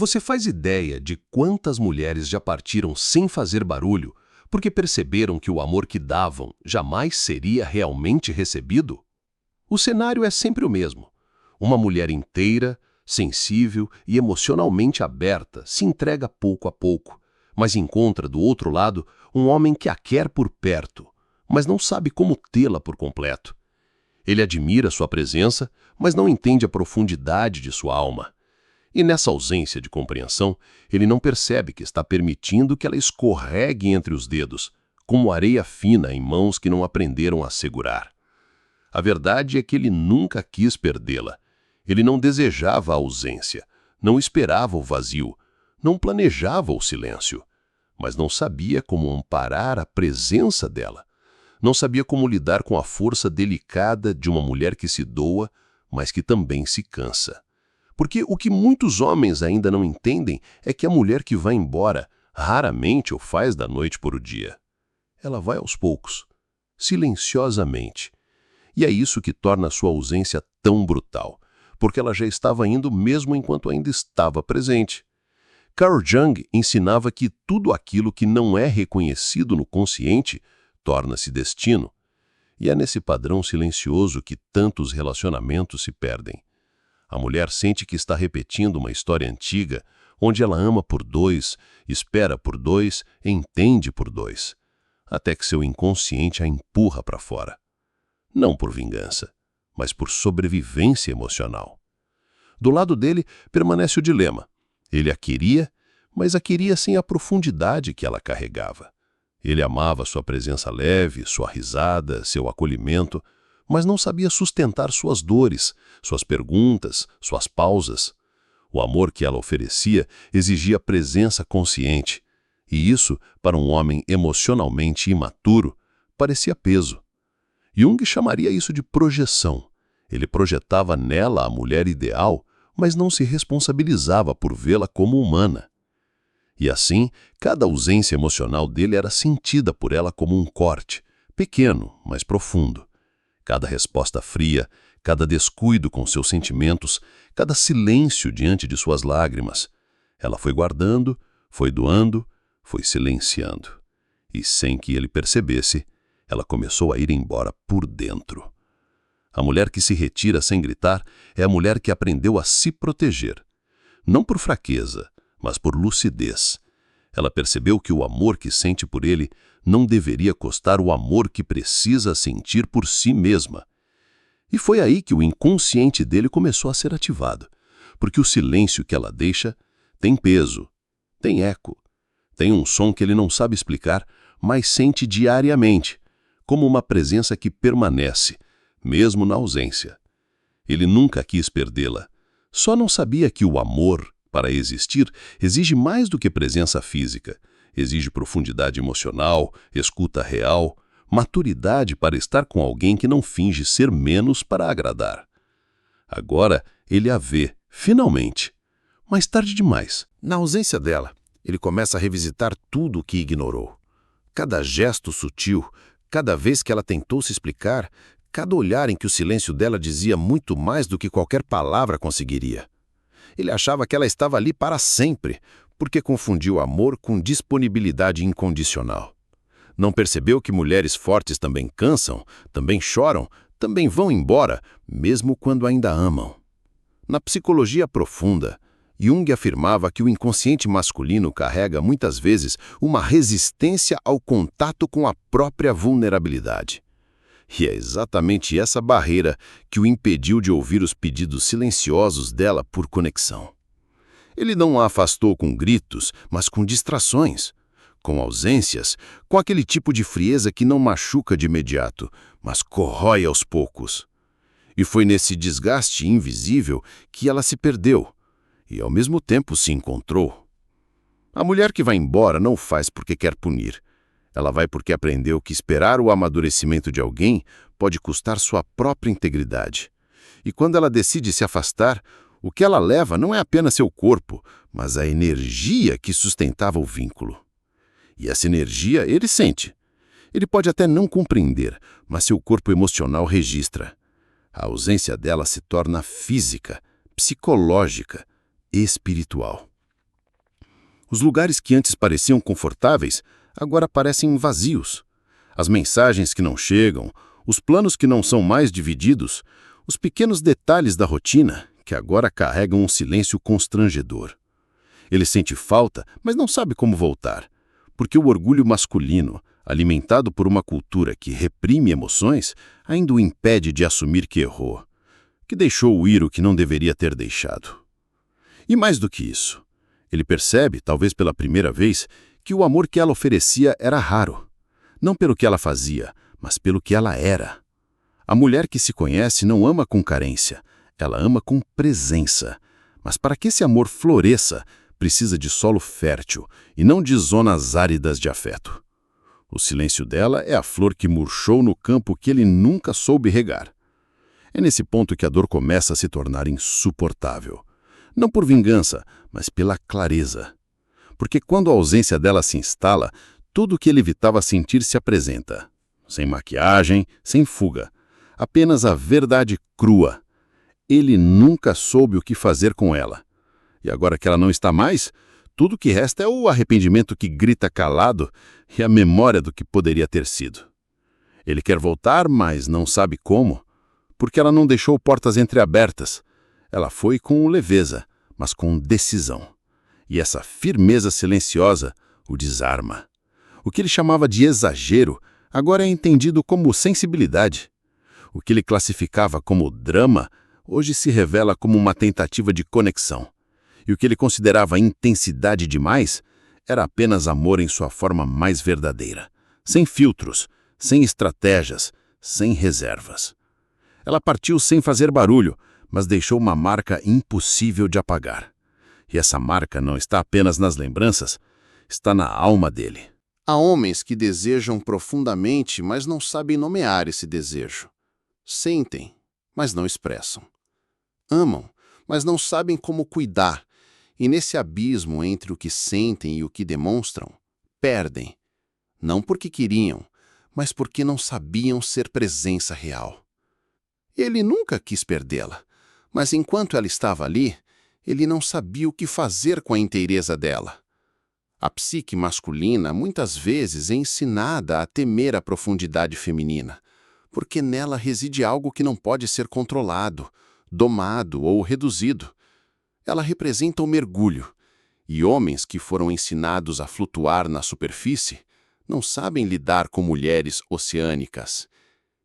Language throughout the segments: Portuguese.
Você faz ideia de quantas mulheres já partiram sem fazer barulho porque perceberam que o amor que davam jamais seria realmente recebido? O cenário é sempre o mesmo. Uma mulher inteira, sensível e emocionalmente aberta se entrega pouco a pouco, mas encontra do outro lado um homem que a quer por perto, mas não sabe como tê-la por completo. Ele admira sua presença, mas não entende a profundidade de sua alma. E nessa ausência de compreensão, ele não percebe que está permitindo que ela escorregue entre os dedos, como areia fina em mãos que não aprenderam a segurar. A verdade é que ele nunca quis perdê-la. Ele não desejava a ausência, não esperava o vazio, não planejava o silêncio, mas não sabia como amparar a presença dela. Não sabia como lidar com a força delicada de uma mulher que se doa, mas que também se cansa. Porque o que muitos homens ainda não entendem é que a mulher que vai embora raramente o faz da noite para o dia. Ela vai aos poucos, silenciosamente. E é isso que torna a sua ausência tão brutal, porque ela já estava indo mesmo enquanto ainda estava presente. Carl Jung ensinava que tudo aquilo que não é reconhecido no consciente torna-se destino. E é nesse padrão silencioso que tantos relacionamentos se perdem. A mulher sente que está repetindo uma história antiga, onde ela ama por dois, espera por dois, entende por dois, até que seu inconsciente a empurra para fora. Não por vingança, mas por sobrevivência emocional. Do lado dele permanece o dilema. Ele a queria, mas a queria sem a profundidade que ela carregava. Ele amava sua presença leve, sua risada, seu acolhimento, mas não sabia sustentar suas dores, suas perguntas, suas pausas. O amor que ela oferecia exigia presença consciente, e isso, para um homem emocionalmente imaturo, parecia peso. Jung chamaria isso de projeção. Ele projetava nela a mulher ideal, mas não se responsabilizava por vê-la como humana. E assim, cada ausência emocional dele era sentida por ela como um corte, pequeno, mas profundo. Cada resposta fria, cada descuido com seus sentimentos, cada silêncio diante de suas lágrimas. Ela foi guardando, foi doando, foi silenciando. E sem que ele percebesse, ela começou a ir embora por dentro. A mulher que se retira sem gritar é a mulher que aprendeu a se proteger. Não por fraqueza, mas por lucidez. Ela percebeu que o amor que sente por ele não deveria custar o amor que precisa sentir por si mesma. E foi aí que o inconsciente dele começou a ser ativado, porque o silêncio que ela deixa tem peso, tem eco, tem um som que ele não sabe explicar, mas sente diariamente, como uma presença que permanece, mesmo na ausência. Ele nunca quis perdê-la, só não sabia que o amor, para existir, exige mais do que presença física. Exige profundidade emocional, escuta real, maturidade para estar com alguém que não finge ser menos para agradar. Agora ele a vê, finalmente. Mais tarde demais. Na ausência dela, ele começa a revisitar tudo o que ignorou. Cada gesto sutil, cada vez que ela tentou se explicar, cada olhar em que o silêncio dela dizia muito mais do que qualquer palavra conseguiria. Ele achava que ela estava ali para sempre, porque confundiu amor com disponibilidade incondicional. Não percebeu que mulheres fortes também cansam, também choram, também vão embora, mesmo quando ainda amam. Na psicologia profunda, Jung afirmava que o inconsciente masculino carrega muitas vezes uma resistência ao contato com a própria vulnerabilidade. E é exatamente essa barreira que o impediu de ouvir os pedidos silenciosos dela por conexão. Ele não a afastou com gritos, mas com distrações, com ausências, com aquele tipo de frieza que não machuca de imediato, mas corrói aos poucos. E foi nesse desgaste invisível que ela se perdeu e, ao mesmo tempo, se encontrou. A mulher que vai embora não faz porque quer punir. Ela vai porque aprendeu que esperar o amadurecimento de alguém pode custar sua própria integridade. E quando ela decide se afastar, o que ela leva não é apenas seu corpo, mas a energia que sustentava o vínculo. E essa energia ele sente. Ele pode até não compreender, mas seu corpo emocional registra. A ausência dela se torna física, psicológica, espiritual. Os lugares que antes pareciam confortáveis, agora parecem vazios. As mensagens que não chegam, os planos que não são mais divididos, os pequenos detalhes da rotina, que agora carregam um silêncio constrangedor. Ele sente falta, mas não sabe como voltar, porque o orgulho masculino, alimentado por uma cultura que reprime emoções, ainda o impede de assumir que errou, que deixou ir o que não deveria ter deixado. E mais do que isso, ele percebe, talvez pela primeira vez, que o amor que ela oferecia era raro, não pelo que ela fazia, mas pelo que ela era. A mulher que se conhece não ama com carência, ela ama com presença. Mas para que esse amor floresça, precisa de solo fértil e não de zonas áridas de afeto. O silêncio dela é a flor que murchou no campo que ele nunca soube regar. É nesse ponto que a dor começa a se tornar insuportável. Não por vingança, mas pela clareza. Porque quando a ausência dela se instala, tudo o que ele evitava sentir se apresenta. Sem maquiagem, sem fuga. Apenas a verdade crua. Ele nunca soube o que fazer com ela. E agora que ela não está mais, tudo que resta é o arrependimento que grita calado e a memória do que poderia ter sido. Ele quer voltar, mas não sabe como, porque ela não deixou portas entreabertas. Ela foi com leveza, mas com decisão. E essa firmeza silenciosa o desarma. O que ele chamava de exagero agora é entendido como sensibilidade. O que ele classificava como drama hoje se revela como uma tentativa de conexão. E o que ele considerava intensidade demais era apenas amor em sua forma mais verdadeira. Sem filtros, sem estratégias, sem reservas. Ela partiu sem fazer barulho, mas deixou uma marca impossível de apagar. E essa marca não está apenas nas lembranças, está na alma dele. Há homens que desejam profundamente, mas não sabem nomear esse desejo. Sentem, mas não expressam. Amam, mas não sabem como cuidar. E nesse abismo entre o que sentem e o que demonstram, perdem. Não porque queriam, mas porque não sabiam ser presença real. Ele nunca quis perdê-la, mas enquanto ela estava ali, ele não sabia o que fazer com a inteireza dela. A psique masculina muitas vezes é ensinada a temer a profundidade feminina, porque nela reside algo que não pode ser controlado, domado ou reduzido. Ela representa o mergulho, e homens que foram ensinados a flutuar na superfície não sabem lidar com mulheres oceânicas.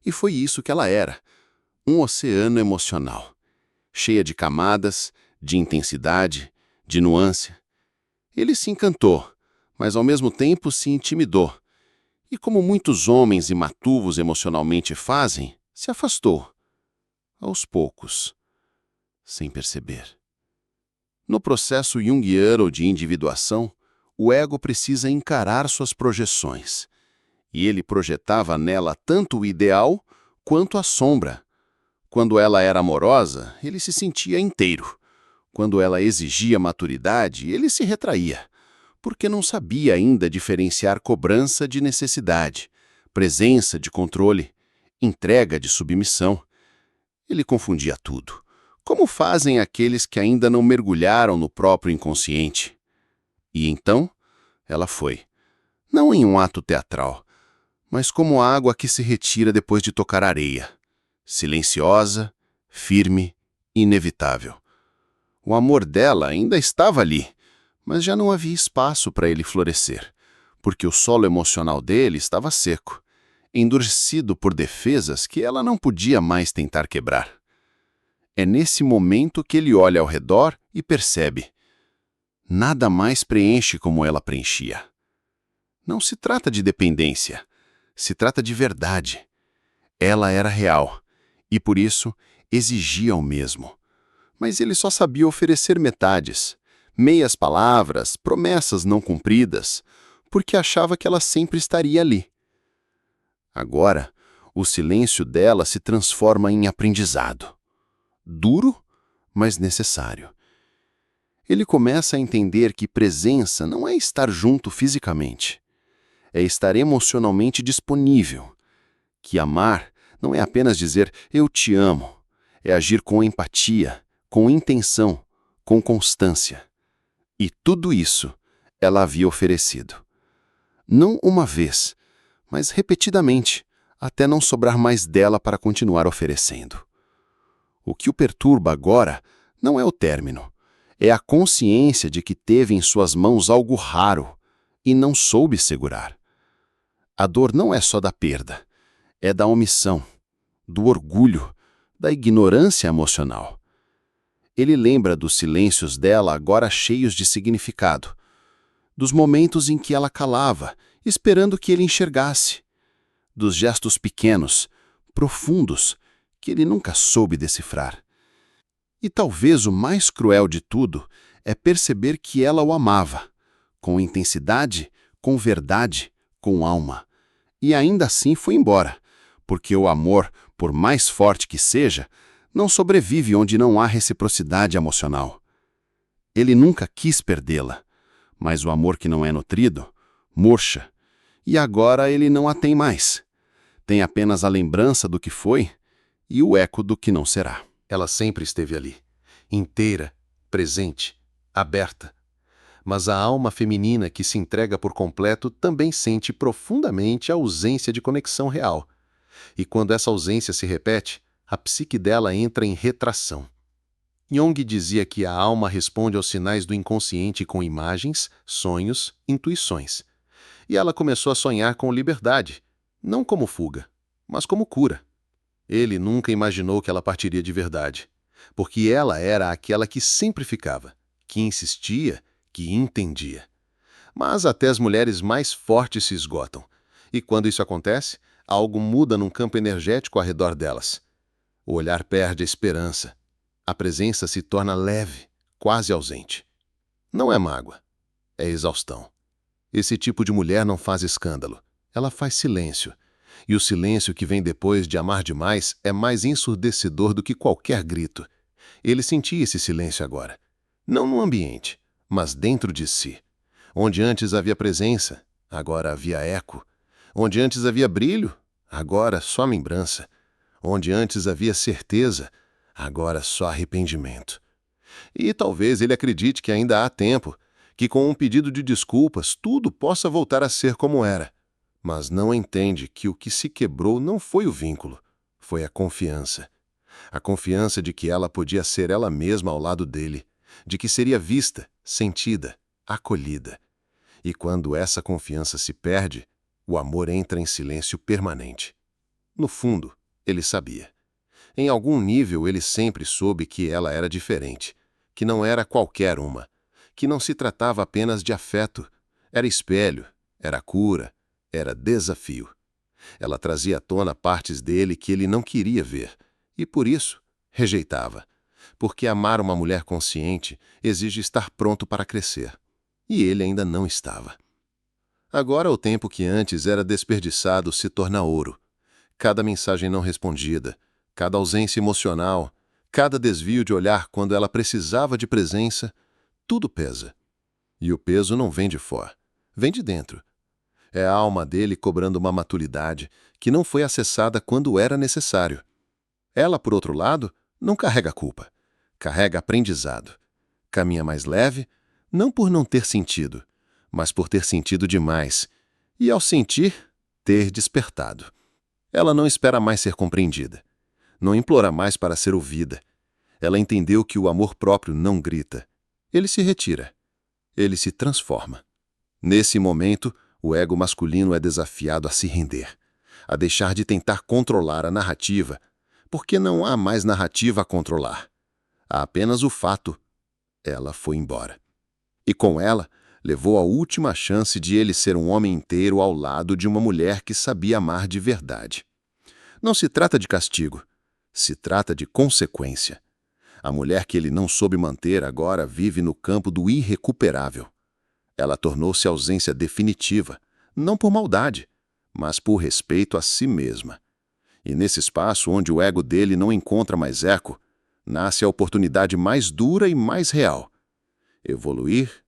E foi isso que ela era, um oceano emocional, cheia de camadas, de intensidade, de nuance. Ele se encantou, mas ao mesmo tempo se intimidou. E como muitos homens imaturos emocionalmente fazem, se afastou. Aos poucos, sem perceber. No processo junguiano de individuação, o ego precisa encarar suas projeções. E ele projetava nela tanto o ideal quanto a sombra. Quando ela era amorosa, ele se sentia inteiro. Quando ela exigia maturidade, ele se retraía, porque não sabia ainda diferenciar cobrança de necessidade, presença de controle, entrega de submissão. Ele confundia tudo, como fazem aqueles que ainda não mergulharam no próprio inconsciente. E então, ela foi, não em um ato teatral, mas como água que se retira depois de tocar areia, silenciosa, firme, inevitável. O amor dela ainda estava ali, mas já não havia espaço para ele florescer, porque o solo emocional dele estava seco, endurecido por defesas que ela não podia mais tentar quebrar. É nesse momento que ele olha ao redor e percebe. Nada mais preenche como ela preenchia. Não se trata de dependência, se trata de verdade. Ela era real, e por isso exigia o mesmo. Mas ele só sabia oferecer metades, meias palavras, promessas não cumpridas, porque achava que ela sempre estaria ali. Agora, o silêncio dela se transforma em aprendizado. Duro, mas necessário. Ele começa a entender que presença não é estar junto fisicamente, é estar emocionalmente disponível. Que amar não é apenas dizer eu te amo, é agir com empatia, com intenção, com constância. E tudo isso ela havia oferecido. Não uma vez, mas repetidamente, até não sobrar mais dela para continuar oferecendo. O que o perturba agora não é o término, é a consciência de que teve em suas mãos algo raro e não soube segurar. A dor não é só da perda, é da omissão, do orgulho, da ignorância emocional. Ele lembra dos silêncios dela agora cheios de significado, dos momentos em que ela calava, esperando que ele enxergasse, dos gestos pequenos, profundos, que ele nunca soube decifrar. E talvez o mais cruel de tudo é perceber que ela o amava, com intensidade, com verdade, com alma. E ainda assim foi embora, porque o amor, por mais forte que seja, não sobrevive onde não há reciprocidade emocional. Ele nunca quis perdê-la, mas o amor que não é nutrido, murcha, e agora ele não a tem mais. Tem apenas a lembrança do que foi e o eco do que não será. Ela sempre esteve ali, inteira, presente, aberta. Mas a alma feminina que se entrega por completo também sente profundamente a ausência de conexão real. E quando essa ausência se repete, a psique dela entra em retração. Jung dizia que a alma responde aos sinais do inconsciente com imagens, sonhos, intuições. E ela começou a sonhar com liberdade, não como fuga, mas como cura. Ele nunca imaginou que ela partiria de verdade, porque ela era aquela que sempre ficava, que insistia, que entendia. Mas até as mulheres mais fortes se esgotam, e quando isso acontece, algo muda num campo energético ao redor delas. O olhar perde a esperança. A presença se torna leve, quase ausente. Não é mágoa, é exaustão. Esse tipo de mulher não faz escândalo, ela faz silêncio. E o silêncio que vem depois de amar demais é mais ensurdecedor do que qualquer grito. Ele sentia esse silêncio agora. Não no ambiente, mas dentro de si. Onde antes havia presença, agora havia eco. Onde antes havia brilho, agora só lembrança. Onde antes havia certeza, agora só arrependimento. E talvez ele acredite que ainda há tempo, que com um pedido de desculpas tudo possa voltar a ser como era. Mas não entende que o que se quebrou não foi o vínculo, foi a confiança. A confiança de que ela podia ser ela mesma ao lado dele, de que seria vista, sentida, acolhida. E quando essa confiança se perde, o amor entra em silêncio permanente. No fundo, ele sabia. Em algum nível ele sempre soube que ela era diferente, que não era qualquer uma, que não se tratava apenas de afeto, era espelho, era cura, era desafio. Ela trazia à tona partes dele que ele não queria ver, e por isso rejeitava. Porque amar uma mulher consciente exige estar pronto para crescer. E ele ainda não estava. Agora o tempo que antes era desperdiçado se torna ouro. Cada mensagem não respondida, cada ausência emocional, cada desvio de olhar quando ela precisava de presença, tudo pesa. E o peso não vem de fora, vem de dentro. É a alma dele cobrando uma maturidade que não foi acessada quando era necessário. Ela, por outro lado, não carrega culpa. Carrega aprendizado. Caminha mais leve, não por não ter sentido, mas por ter sentido demais. E ao sentir, ter despertado. Ela não espera mais ser compreendida. Não implora mais para ser ouvida. Ela entendeu que o amor próprio não grita. Ele se retira. Ele se transforma. Nesse momento, o ego masculino é desafiado a se render, a deixar de tentar controlar a narrativa, porque não há mais narrativa a controlar. Há apenas o fato. Ela foi embora. E com ela, levou a última chance de ele ser um homem inteiro ao lado de uma mulher que sabia amar de verdade. Não se trata de castigo, se trata de consequência. A mulher que ele não soube manter agora vive no campo do irrecuperável. Ela tornou-se ausência definitiva, não por maldade, mas por respeito a si mesma. E nesse espaço onde o ego dele não encontra mais eco, nasce a oportunidade mais dura e mais real: evoluir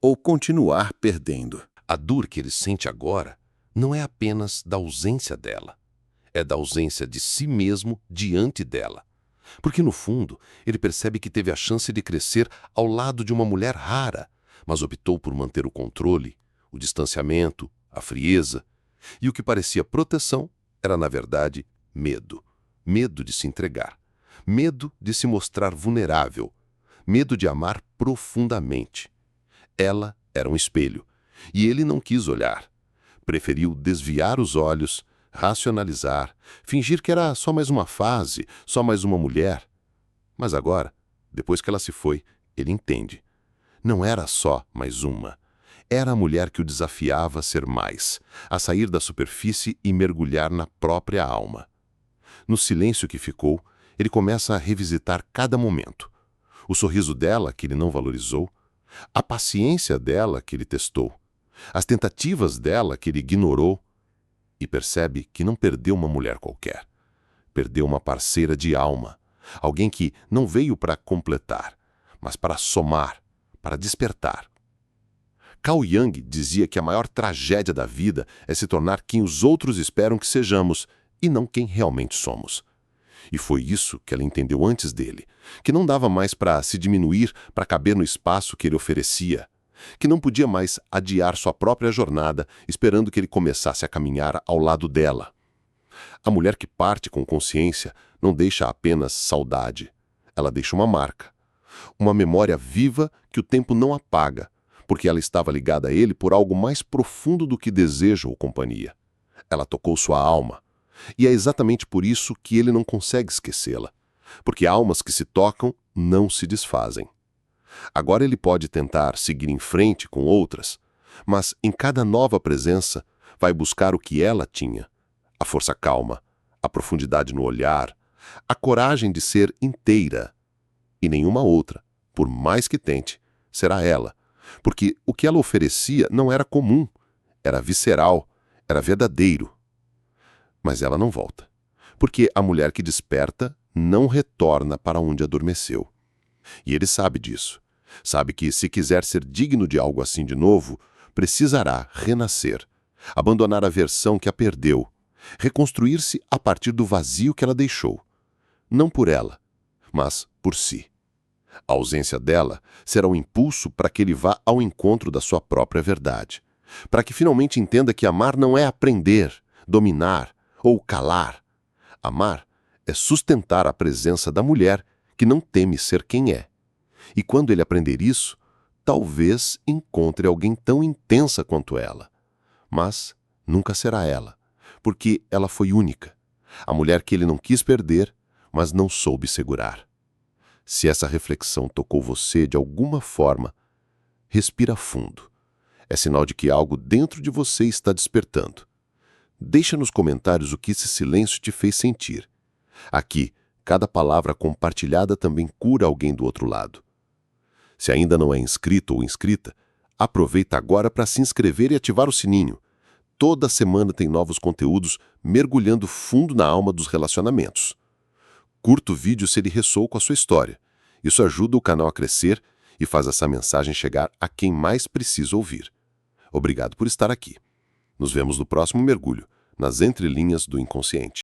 ou continuar perdendo. A dor que ele sente agora não é apenas da ausência dela, é da ausência de si mesmo diante dela. Porque, no fundo, ele percebe que teve a chance de crescer ao lado de uma mulher rara, mas optou por manter o controle, o distanciamento, a frieza, e o que parecia proteção era, na verdade, medo. Medo de se entregar, medo de se mostrar vulnerável, medo de amar profundamente. Ela era um espelho, e ele não quis olhar. Preferiu desviar os olhos, racionalizar, fingir que era só mais uma fase, só mais uma mulher. Mas agora, depois que ela se foi, ele entende. Não era só mais uma. Era a mulher que o desafiava a ser mais, a sair da superfície e mergulhar na própria alma. No silêncio que ficou, ele começa a revisitar cada momento. O sorriso dela, que ele não valorizou, a paciência dela, que ele testou, as tentativas dela, que ele ignorou, e percebe que não perdeu uma mulher qualquer. Perdeu uma parceira de alma, alguém que não veio para completar, mas para somar, para despertar. Carl Jung dizia que a maior tragédia da vida é se tornar quem os outros esperam que sejamos e não quem realmente somos. E foi isso que ela entendeu antes dele, que não dava mais para se diminuir para caber no espaço que ele oferecia, que não podia mais adiar sua própria jornada esperando que ele começasse a caminhar ao lado dela. A mulher que parte com consciência não deixa apenas saudade, ela deixa uma marca, uma memória viva que o tempo não apaga, porque ela estava ligada a ele por algo mais profundo do que desejo ou companhia. Ela tocou sua alma, e é exatamente por isso que ele não consegue esquecê-la, porque almas que se tocam não se desfazem. Agora ele pode tentar seguir em frente com outras, mas em cada nova presença vai buscar o que ela tinha, a força calma, a profundidade no olhar, a coragem de ser inteira. E nenhuma outra, por mais que tente, será ela, porque o que ela oferecia não era comum, era visceral, era verdadeiro. Mas ela não volta, porque a mulher que desperta não retorna para onde adormeceu. E ele sabe disso. Sabe que, se quiser ser digno de algo assim de novo, precisará renascer, abandonar a versão que a perdeu, reconstruir-se a partir do vazio que ela deixou. Não por ela, mas por si. A ausência dela será um impulso para que ele vá ao encontro da sua própria verdade, para que finalmente entenda que amar não é aprender, dominar ou calar. Amar é sustentar a presença da mulher que não teme ser quem é. E quando ele aprender isso, talvez encontre alguém tão intensa quanto ela. Mas nunca será ela, porque ela foi única, a mulher que ele não quis perder, mas não soube segurar. Se essa reflexão tocou você de alguma forma, respira fundo. É sinal de que algo dentro de você está despertando. Deixa nos comentários o que esse silêncio te fez sentir. Aqui, cada palavra compartilhada também cura alguém do outro lado. Se ainda não é inscrito ou inscrita, aproveita agora para se inscrever e ativar o sininho. Toda semana tem novos conteúdos mergulhando fundo na alma dos relacionamentos. Curta o vídeo se ele ressoou com a sua história. Isso ajuda o canal a crescer e faz essa mensagem chegar a quem mais precisa ouvir. Obrigado por estar aqui. Nos vemos no próximo mergulho, nas entrelinhas do inconsciente.